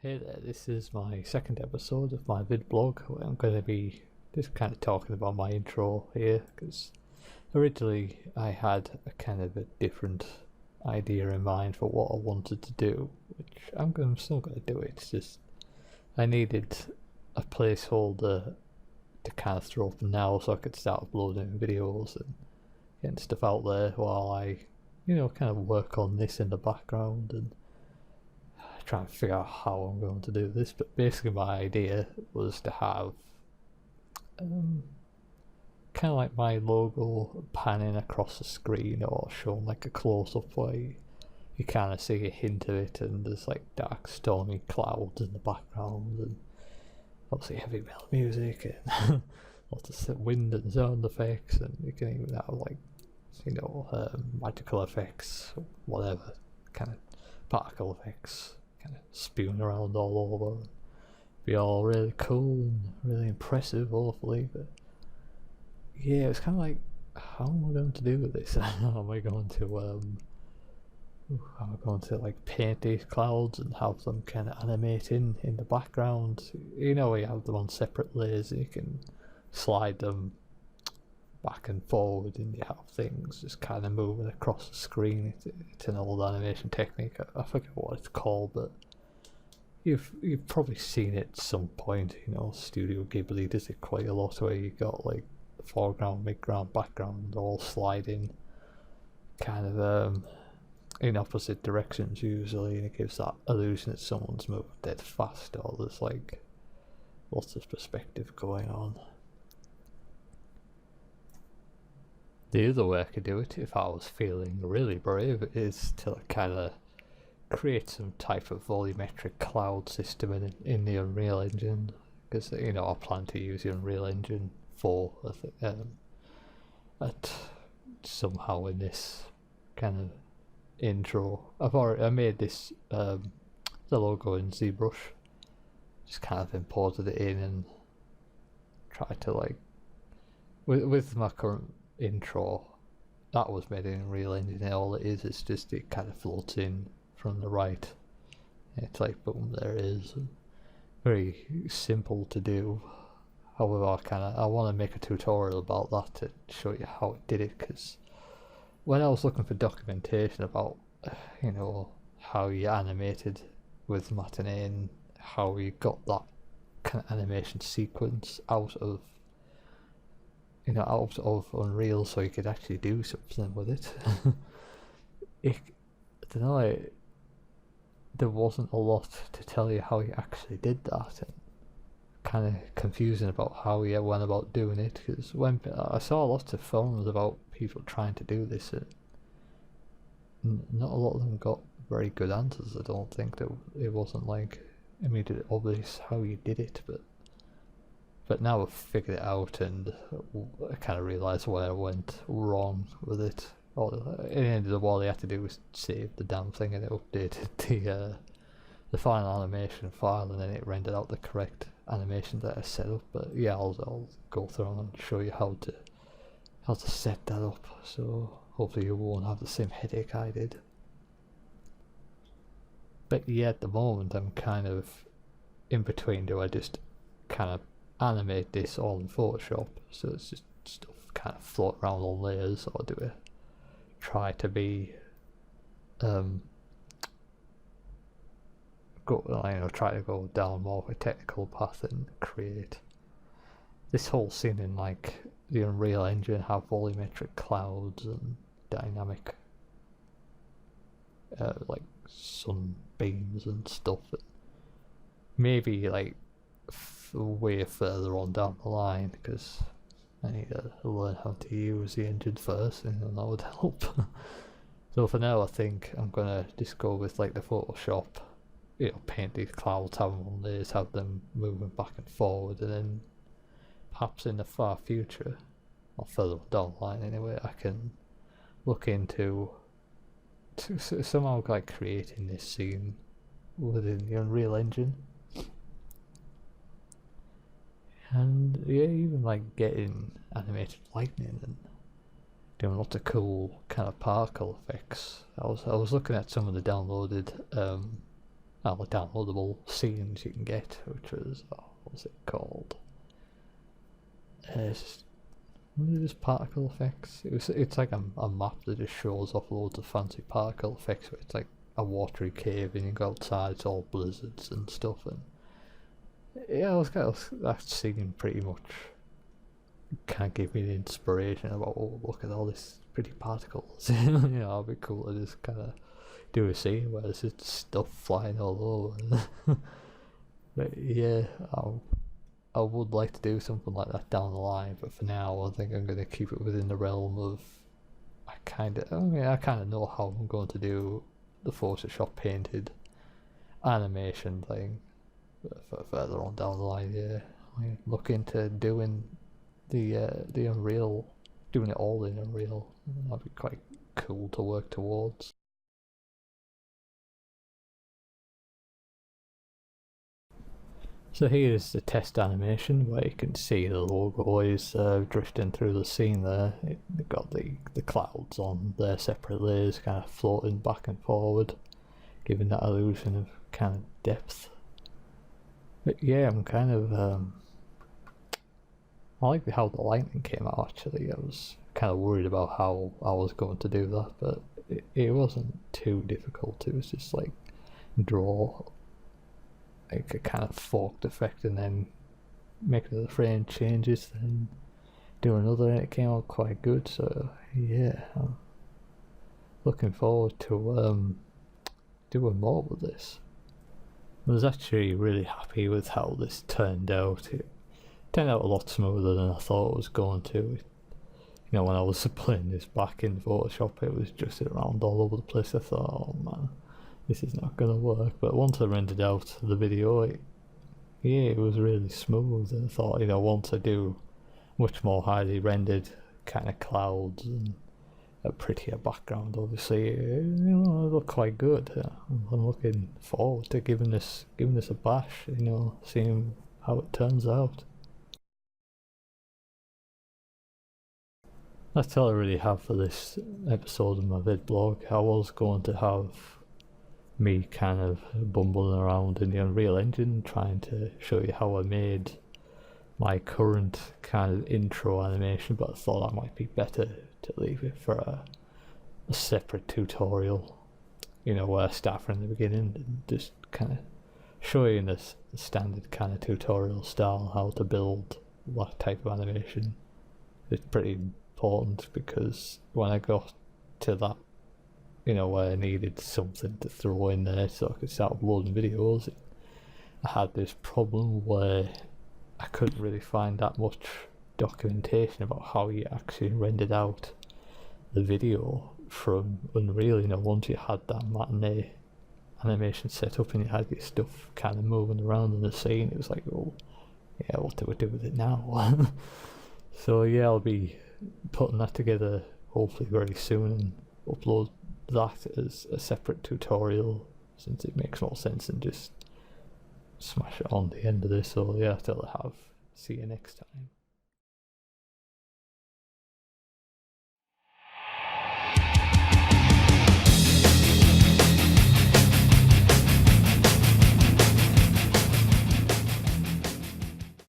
Hey there, this is my second episode of my VidBlog where I'm going to be just kind of talking about my intro here, because originally I had a kind of a different idea in mind for what I wanted to do, which I'm still going to do it. It's just I needed a placeholder to kind of throw up now so I could start uploading videos and getting stuff out there while I, kind of work on this in the background and try and figure out how I'm going to do this. But basically my idea was to have kind of like my logo panning across the screen or showing like a close-up where you kind of see a hint of it, and there's like dark stormy clouds in the background and obviously heavy metal music and lots of wind and sound effects, and you can even have like magical effects, whatever, kind of particle effects kind of spewing around all over. Be all really cool and really impressive, hopefully. But yeah, it's kind of like, how am I going to do this? How am I going to like paint these clouds and have them kind of animating in the background? You have them on separate layers and you can slide them back and forward, and you have things just kind of moving across the screen. It's an old animation technique. I forget what it's called, but you've probably seen it at some point. Studio Ghibli does it quite a lot, where you got like the foreground, midground, background all sliding kind of in opposite directions usually, and it gives that illusion that someone's moving dead fast, or there's like lots of perspective going on. The other way I could do it, if I was feeling really brave, is to kind of create some type of volumetric cloud system in the Unreal Engine, because I plan to use the Unreal Engine 4 at somehow in this kind of intro. I made this the logo in ZBrush, just kind of imported it in and tried to like with my current intro that was made in Unreal Engine, and all it is just it kind of floats in from the right. It's like boom, there it is. Very simple to do. However, I want to make a tutorial about that to show you how it did it, because when I was looking for documentation about how you animated with Matinee and how you got that kind of animation sequence out of Unreal so you could actually do something with it. I don't know, there wasn't a lot to tell you how you actually did that, and kind of confusing about how you went about doing it, because when I saw lots of forums about people trying to do this, not a lot of them got very good answers. I don't think that it wasn't like immediately obvious how you did it, but now I've figured it out, and I kind of realised where I went wrong with it. At the end of the all you had to do was save the damn thing, and it updated the final animation file, and then it rendered out the correct animation that I set up. But yeah, I'll go through and show you how to set that up, so hopefully you won't have the same headache I did. But yeah, at the moment I'm kind of in between. Do I just kind of animate this all in Photoshop, so it's just stuff kind of float around on layers, or do I try to be try to go down more of a technical path and create this whole scene in like the Unreal Engine, have volumetric clouds and dynamic like sunbeams and stuff, and maybe like way further on down the line, because I need to learn how to use the engine first, and that would help. So for now I think I'm gonna just go with like the Photoshop, paint these clouds, have them on layers, have them moving back and forward, and then perhaps in the far future, or further down the line anyway, I can look into somehow like creating this scene within the Unreal Engine. And yeah, even like getting animated lightning and doing lots of cool kind of particle effects. I was looking at some of the downloaded all the downloadable scenes you can get, which was, what's it called? It's just particle effects. It's like a map that just shows off loads of fancy particle effects. Where it's like a watery cave, and you go outside, it's all blizzards and stuff. And yeah, that scene pretty much kind of gave me the inspiration about, oh, look at all this pretty particles. You know, it'd be cool to just kind of do a scene where there's just stuff flying all over. But yeah, I would like to do something like that down the line, but for now I think I'm going to keep it within the realm of, I kind of know how I'm going to do the Photoshop painted animation thing. But further on down the line, yeah, I look into doing the Unreal, doing it all in Unreal. That'd be quite cool to work towards. So here's the test animation where you can see the logo is drifting through the scene there. They've got the clouds on their separate layers kind of floating back and forward, giving that illusion of kind of depth. But yeah, I'm kind of, I like how the lightning came out actually. I was kind of worried about how I was going to do that, but it wasn't too difficult. It was just like draw like a kind of forked effect and then make the frame changes, then do another, and it came out quite good. So yeah, I'm looking forward to doing more with this. I was actually really happy with how this turned out. It turned out a lot smoother than I thought it was going to. You know, when I was playing this back in Photoshop, it was just around all over the place. I thought, oh man, this is not going to work. But once I rendered out the video, it was really smooth. And I thought, you know, once I do much more highly rendered kind of clouds and a prettier background, obviously, you know, it'll look quite good. I'm looking forward to giving this a bash, you know, seeing how it turns out. That's all I really have for this episode of my VidBlog. I was going to have me kind of bumbling around in the Unreal Engine trying to show you how I made my current kind of intro animation, but I thought that might be better to leave it for a separate tutorial, you know, where I start from the beginning and just kind of show you in the standard kind of tutorial style how to build that type of animation. It's pretty important because when I got to that, you know, where I needed something to throw in there so I could start uploading videos, I had this problem where I couldn't really find that much documentation about how you actually rendered out the video from Unreal. You know, once you had that matinee animation set up and you had your stuff kind of moving around in the scene, it was like, oh yeah, what do I do with it now? So yeah, I'll be putting that together hopefully very soon and upload that as a separate tutorial, since it makes more sense than just smash it on the end of this. So yeah, that's all I have. See you next time.